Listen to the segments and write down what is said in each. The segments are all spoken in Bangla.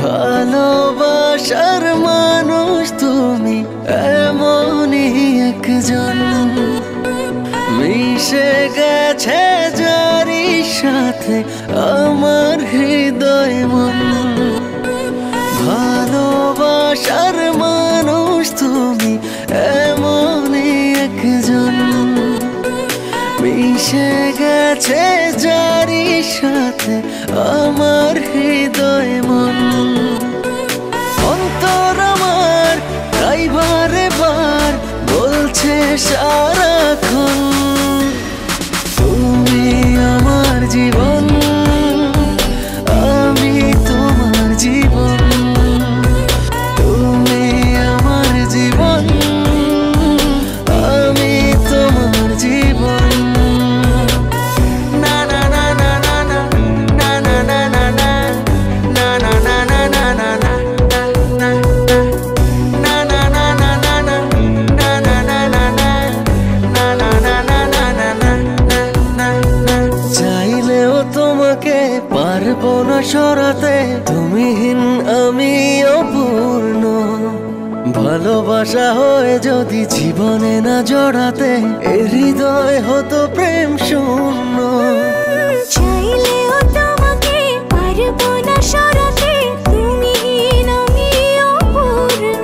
ভালোবাসার মানুষ তুমি এমনই একজন, মিশে গেছে যারি সাথে আমার হৃদয় মন। ভালোবাসার মানুষ তুমি এমনই একজন, মিশে গেছে যারি সাথে আমার হৃদয় মন। অন্তর আমার তাই বারে বার বলছে সারাক্ষণ, তুমি আমার জীবন, আমি তোমার জীবন। তুমি আমার জীবন, আমি তোমার জীবন। পারবো না সরাতে তুমিহীন আমি অপূর্ণ। ভালোবাসা হয়ে যদি জীবনে না জড়াতে এ হৃদয় হতো প্রেম শূন্য। চাইলেও তোমাকে পারবো না সরাতে তুমিহীন আমি অপূর্ণ।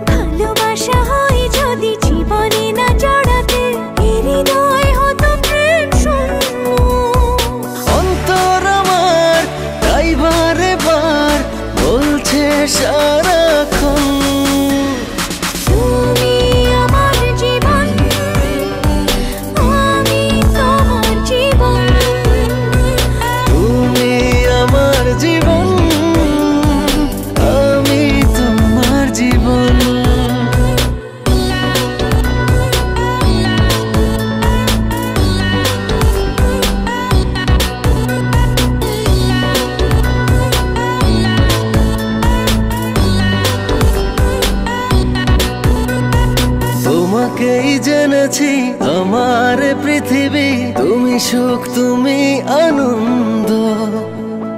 ভালোবাসা হয়ে যদি জীবনে না জড়াতে এ হৃদয় হতো প্রেম শূন্য। বারে বার বলছে সারাক্ষণ, তুমি আমার জীবন, আমি তোমার জীবন। তুমি আমার জীবন, আমি তোমার জীবন। তোমাকেই জেনেছি আমার পৃথিবী, তুমি সুখ তুমি আনন্দ।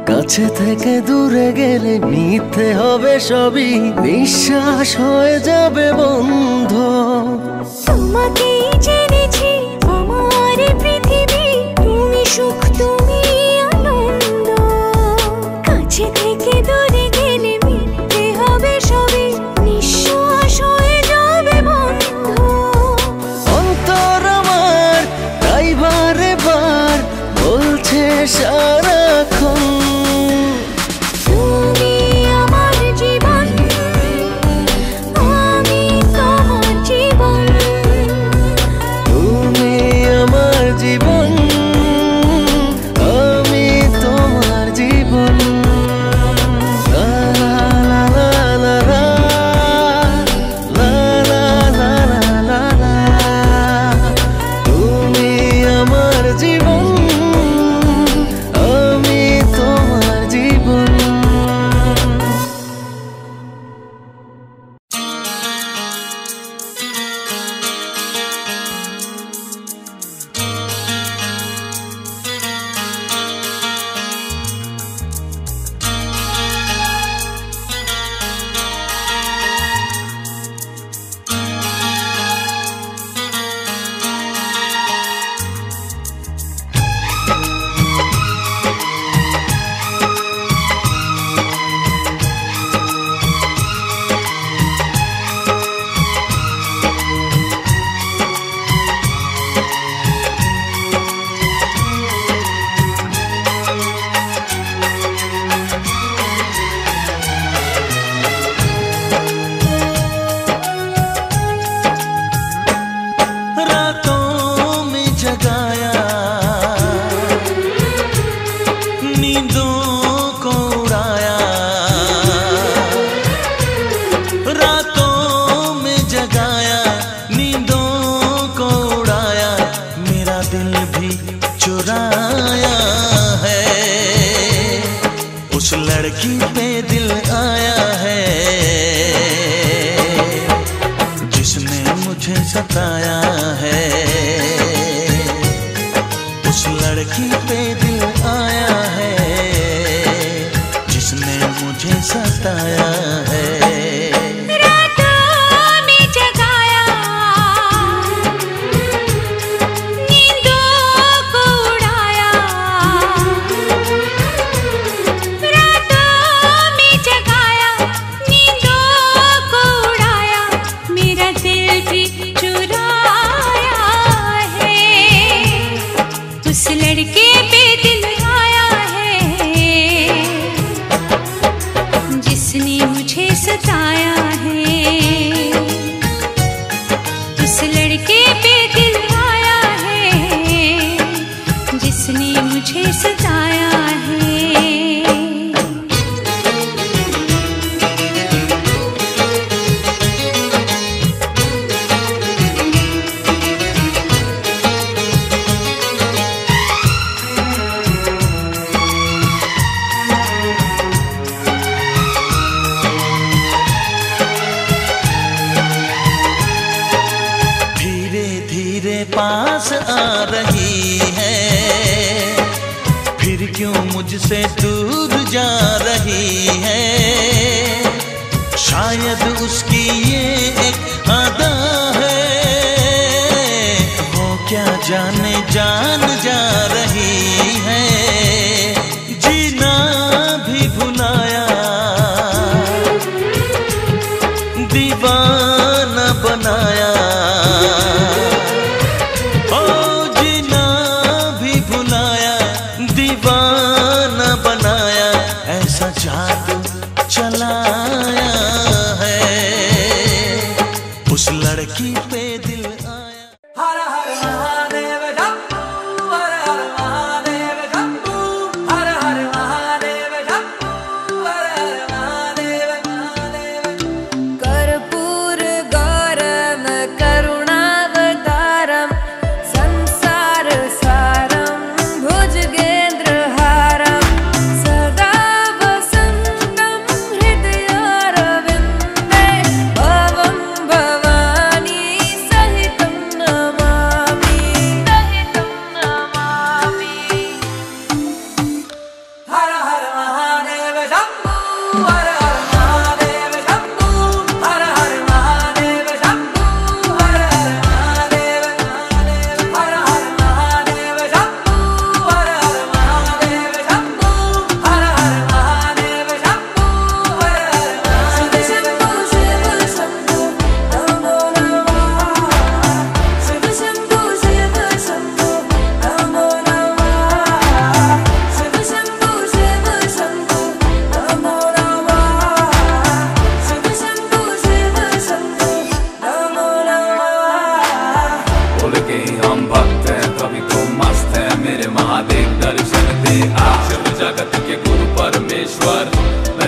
কাছে থেকে দূরে গেলে মিথ্যে হবে সবই, নিঃশ্বাস হয়ে যাবে বন্ধ। তোমাকেই জেনেছি আমার পৃথিবী, তুমি সুখ তুমি আনন্দ। কাছে থেকে দূরে গেলে মিথ্যে হবে সবই, নিঃশ্বাস হয়ে যাবে বন্ধ। অন্তর আমার তাই বারে বার বলছে সারাক্ষণ, তুমি আমার জীবন, আমি তোমার জীবন। তুমি আমার জীবন, सताया है। उस लड़की पे दिल आया है जिसने मुझे सताया है। उस लड़के पे दिल आया है जिसने मुझे सताया है। उस लड़के पे दिल आया है जिसने मुझे सताया है। पास आ रही है फिर क्यों मुझसे दूर जा रही है। शायद उसकी ये एक अदा है, वो क्या जाने जान जा रही है। जीना भी भुलाया, दीवाना बनाया। जादू चलाया है उस लड़की पे दिल आया। हर हर महादेव शंभू, हर हर महादेव शंभू, हर हर महादेव शंभू, हर हर महादेव महादेव। कर्पूर गौरम करुणावतारम संसार सारम भुजगेंद्रहारम सदा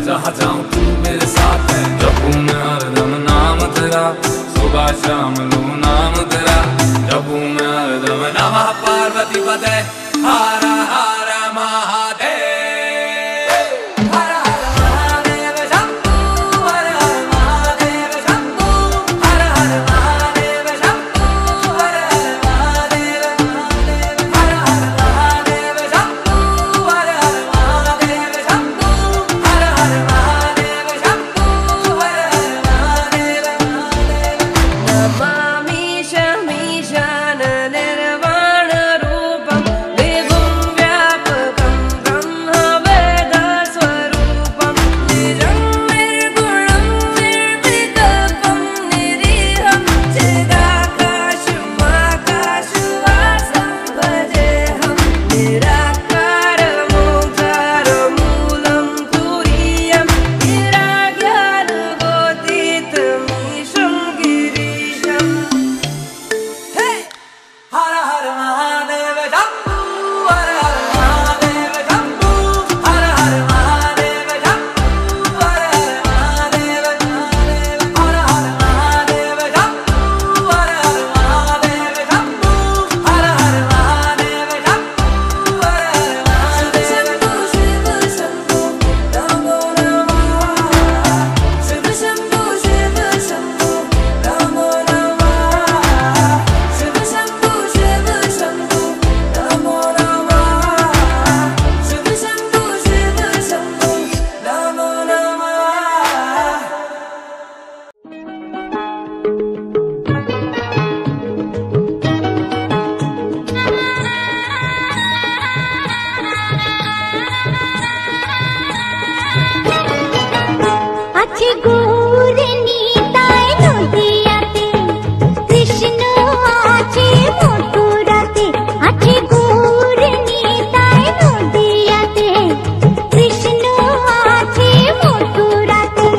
जहाँ जाऊँ तू मेरे साथ है। जपूं मैं हरदम नाम तेरा, सुबह शाम लूं नाम तेरा। जपूं मैं हरदम नमः पार्वती पते हर हर महादेव। नमामि शमीशान निर्वाण रूपम विभुं আছে গৌর নিতাই নদিয়াতে, কৃষ্ণ আছে মথুরাতে, আছে গৌর নিতাই নদিয়াতে, কৃষ্ণ আছে মথুরাতে।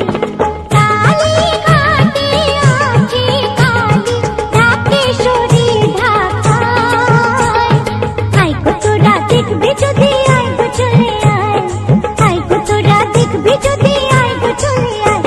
কালী ঘাটে আছে কালী, ঢাকেশ্বরী ঢাকায়। আই গো তোরা দেখবি যদি আই গো চলে আয়, আই গো তোরা দেখবি যদি আই গো চলে আয়।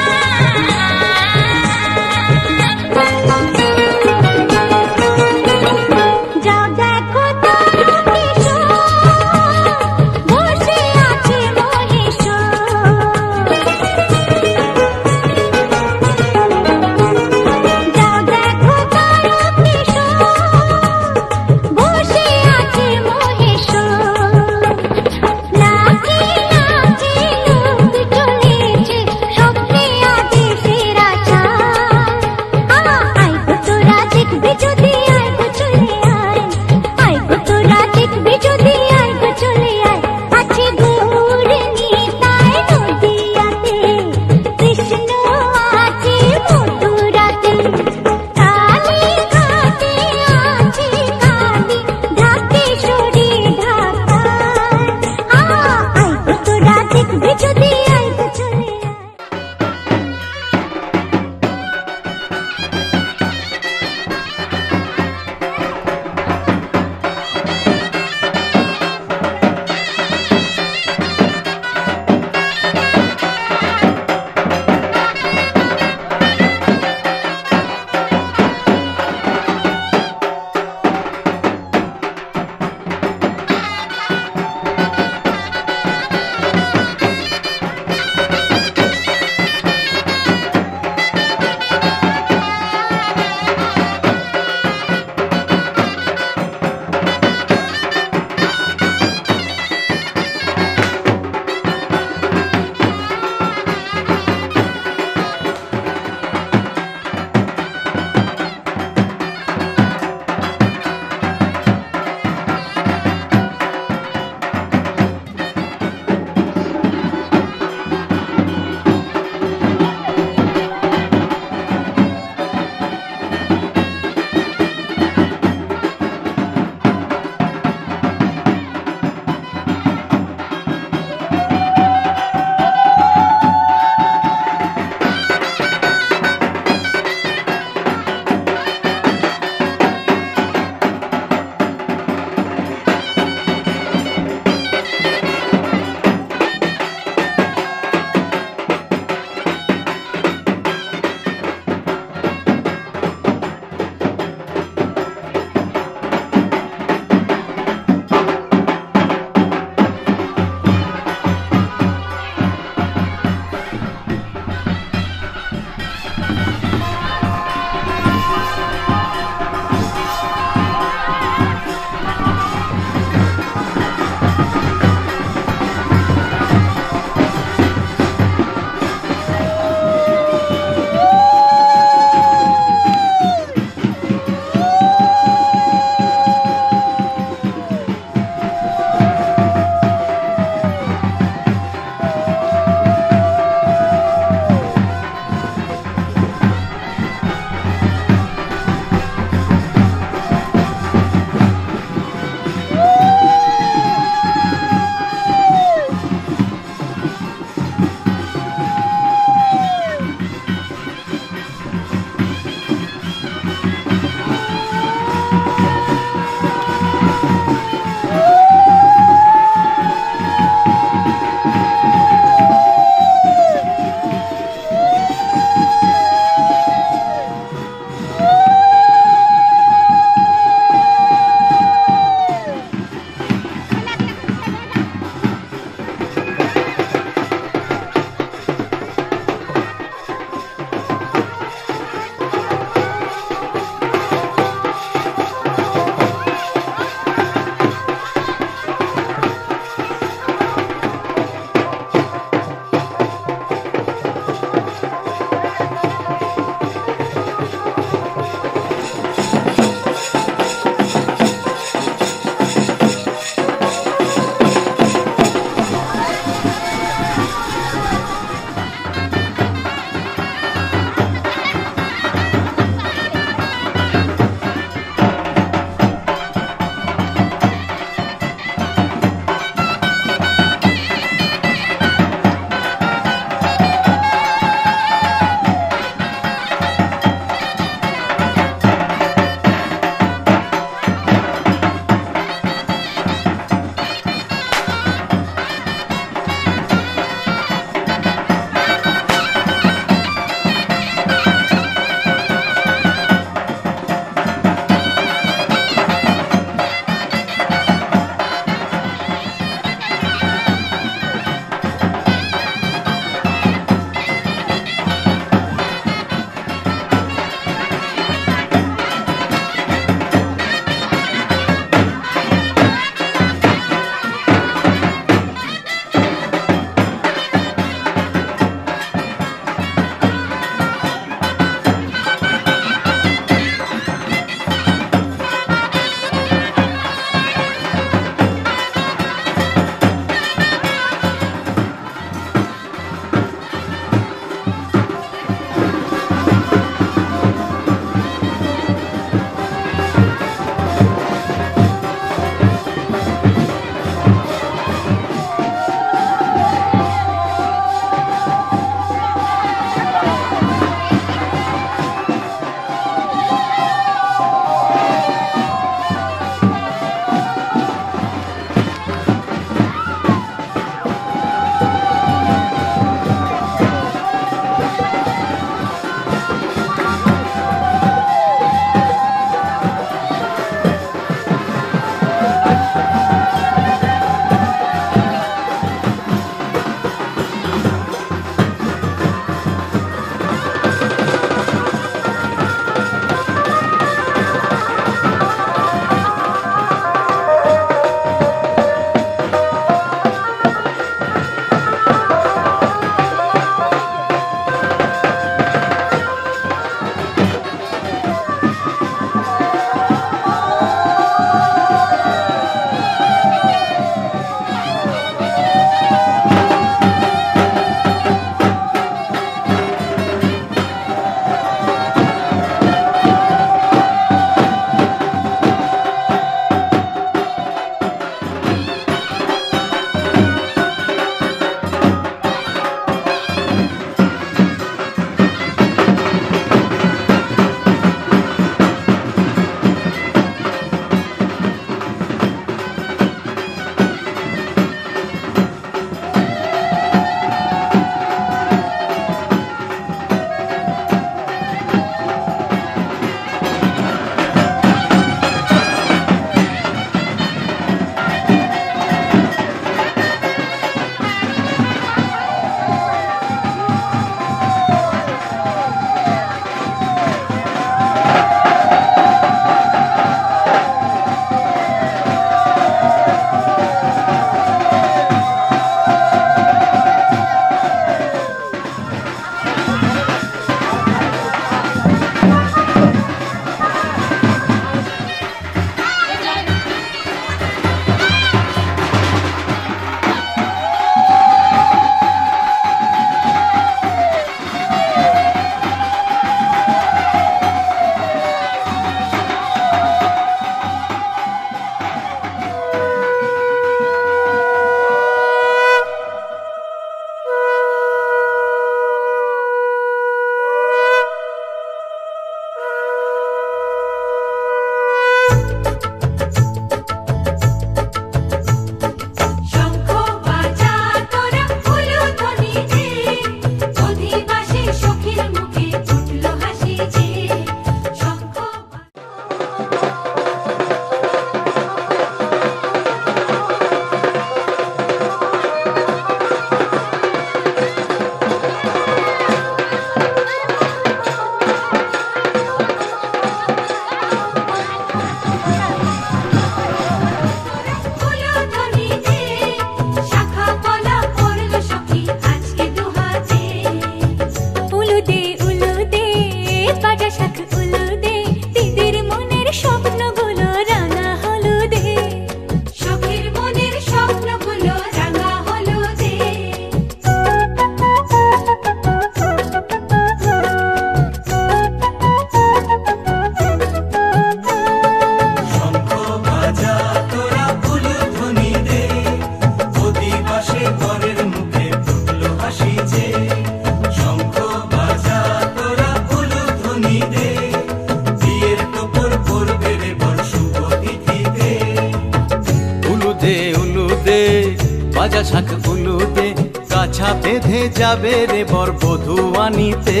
কাছা বেঁধে যাবে রে বর বধূ আনিতে,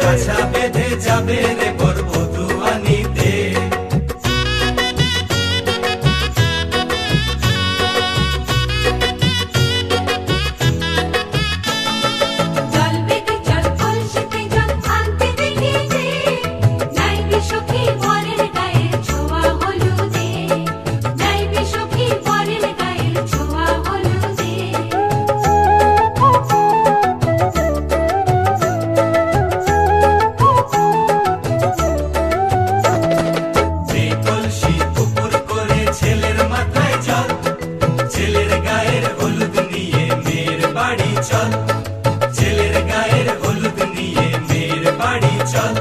কাছা বেঁধে যাবে রে বর বধূ আনিতে। জল বেঁধে জল কলসিতে জল আনতে দেখেছে, যাইবি সখী বরের গায়ের ছোঁয়া হলুদে, যাইবি সখী বরের গায়ের ছোঁয়া হলুদে। সেই কলসি উপর করে ছেলের মাথায় জল, ছেলের গায়ের হলুদ নিয়ে মেয়ের বাড়ি চল, ছেলের গায়ের হলুদ নিয়ে মেয়ের বাড়ি চল।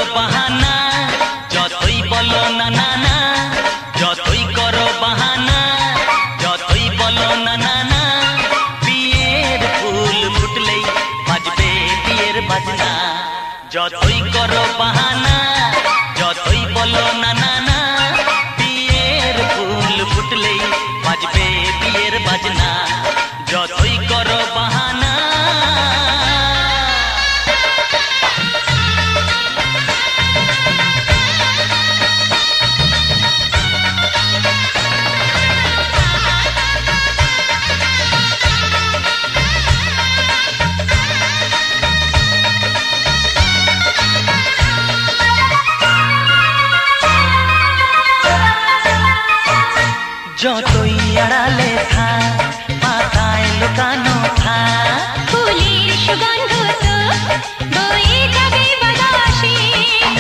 করো বাহানা যতই বলো না না না, যতই করো বাহানা যতই বলো না না না, বিয়ের ফুল ফুটলেই বাজবে বিয়ের বাজনা। যতই করো বাহানা যতই বলো না না না, বিয়ের ফুল ফুটলেই বাজবে বিয়ের বাজনা। যতই করো বাহানা। যতই আড়ালে থাক পাতায় লুকানো থাক, ফুলের সুগন্ধ তো বয়ে যাবে বাতাসে,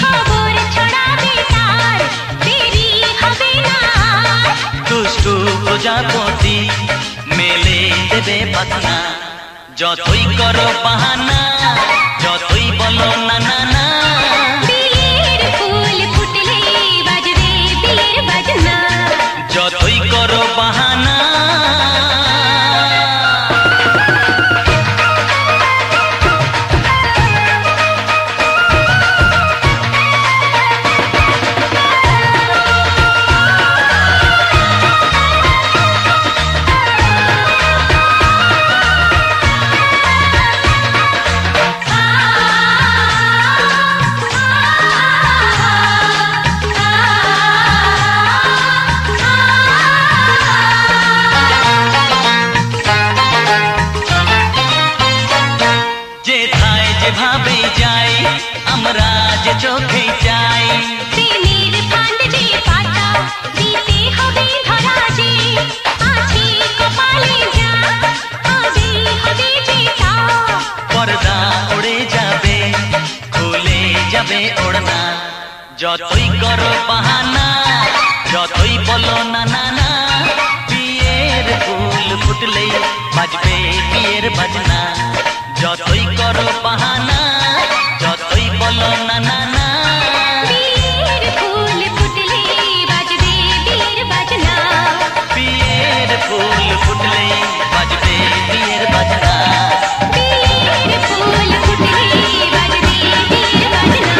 খবর ছড়াবে তার দেরি হবে না। দুষ্টু প্রজাপতি মেলে দেবে পাখনা। যতই করো বাহানা যতই বলো না না না, বিয়ের ফুল ফুটলে বাজবে বিয়ের বাজনা। যতই করো বাহানা। যেথায় যেভাবে যাই আমরা যে চোখে যাই, প্রেমের ফান্ড যে পাতা দিতে হবে ধরা যে, আছে কপালে যা হবে হবে যে তা। পর্দা উড়ে যাবে খুলে যাবে ওড়না। যতই করো বাহানা যতই বলো না না না, বিয়ের ফুল ফুটলেই বাজবে বিয়ের বাজনা। যতই করো বাহানা যতই বলো না না না, বিয়ের ফুল ফুটলে বাজবে বিয়ের বাজনা। বিয়ের ফুল ফুটলেই বাজবে বিয়ের বাজনা। বিয়ের ফুল ফুটলে বাজবে বিয়ের বাজনা।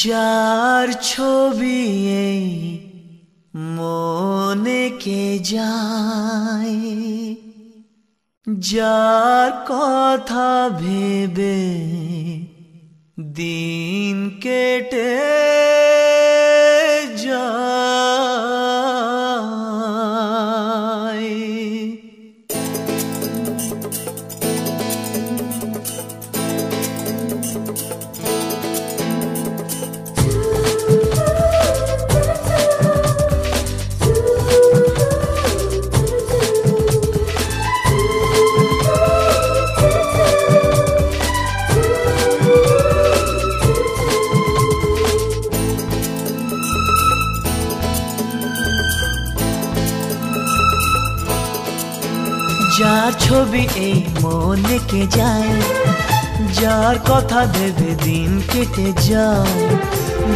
যার ছবি এই মনে কে যায়, যার কথা ভেবে দিন কেটে যায়। যার ছবি এই মনে কে যায়, যার কথা ভেবে দিন কেটে যায়,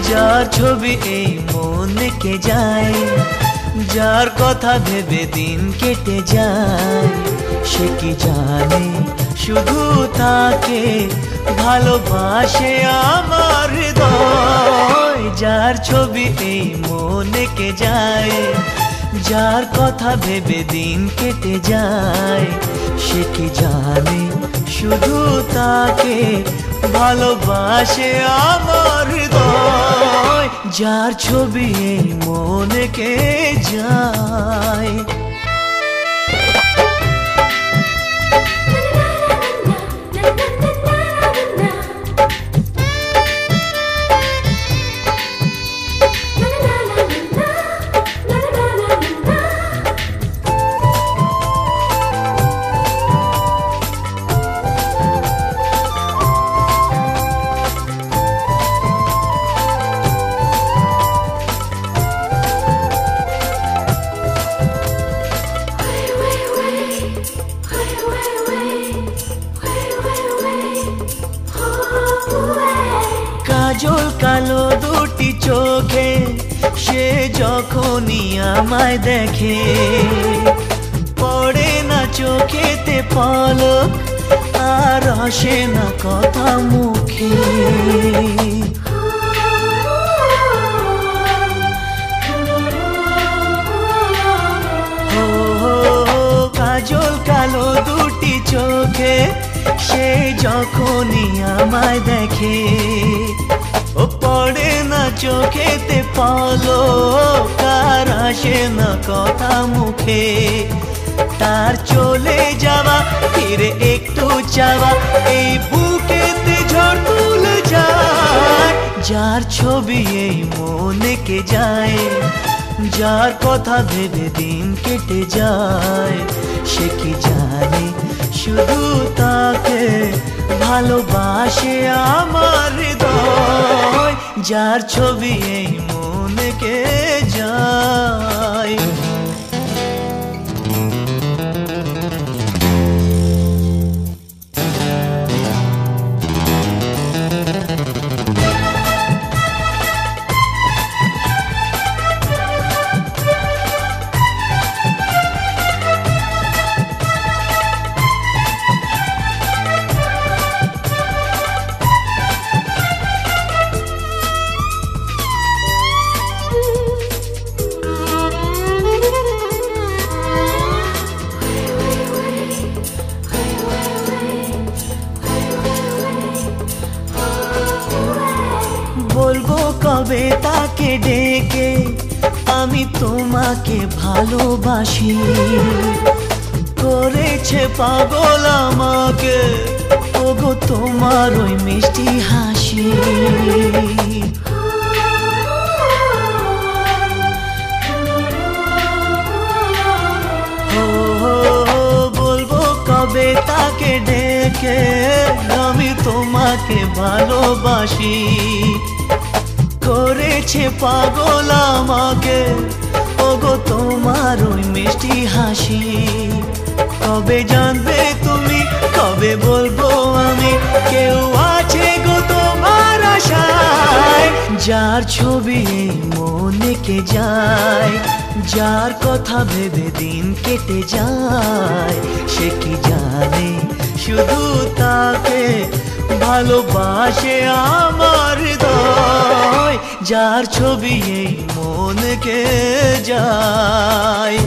যার ছবি এই মনে কে যায়, যার কথা ভেবে দিন কেটে যায়, সে কি জানে শুধু তাকে ভালোবাসে আমার হৃদয়। যার ছবি এই মনে কে যায়, যার কথা ভেবে দিন কেটে যায়, সে কি জানে শুধু তাকে ভালোবাসে আমার হৃদয়। যার ছবি এই মনে কে যায়। কাজল কালো দুটি চোখে সে যখনই আমায় দেখে, পড়ে না চোখেতে পলক আর আসে না কথা মুখে। কাজল কালো দুটি চোখে সে যখনই আমায় দেখে, ও পড়ে না চোখেতে পলক আর আসে না কথা মুখে। তার চলে যাওয়া ফিরে একটু চাওয়া এই বুকেতে ঝড় তুলে যায়। যার ছবি এই মনে কে যায়, যার কথা ভেবে দিন কেটে যায়, সে কি জানে শুধু তাকে ভালোবাসে আমার হৃদয়। যার ছবি এই মনে কে যায়। বলবো কবে তাকে ডেকে আমি তোমাকে ভালোবাসি, করেছে পাগল আমাকে ওগো তোমার ওই মিষ্টি হাসি। বলবো কবে তাকে ডেকে আমি তোমাকে ভালোবাসি, করেছে পাগল আমাকে ওগো তোমার ওই মিষ্টি হাসি। কবে জানবে তুমি, কবে বলবো আমি, কেউ আছে গো তোমার আশায়। যার ছবি এই মনে কে যায়, যার কথা ভেবে দিন কেটে যায়, সে কি জানে শুধু তাকে ভালোবাসে আমার হৃদয়। যার ছবি এই মনকে যায়।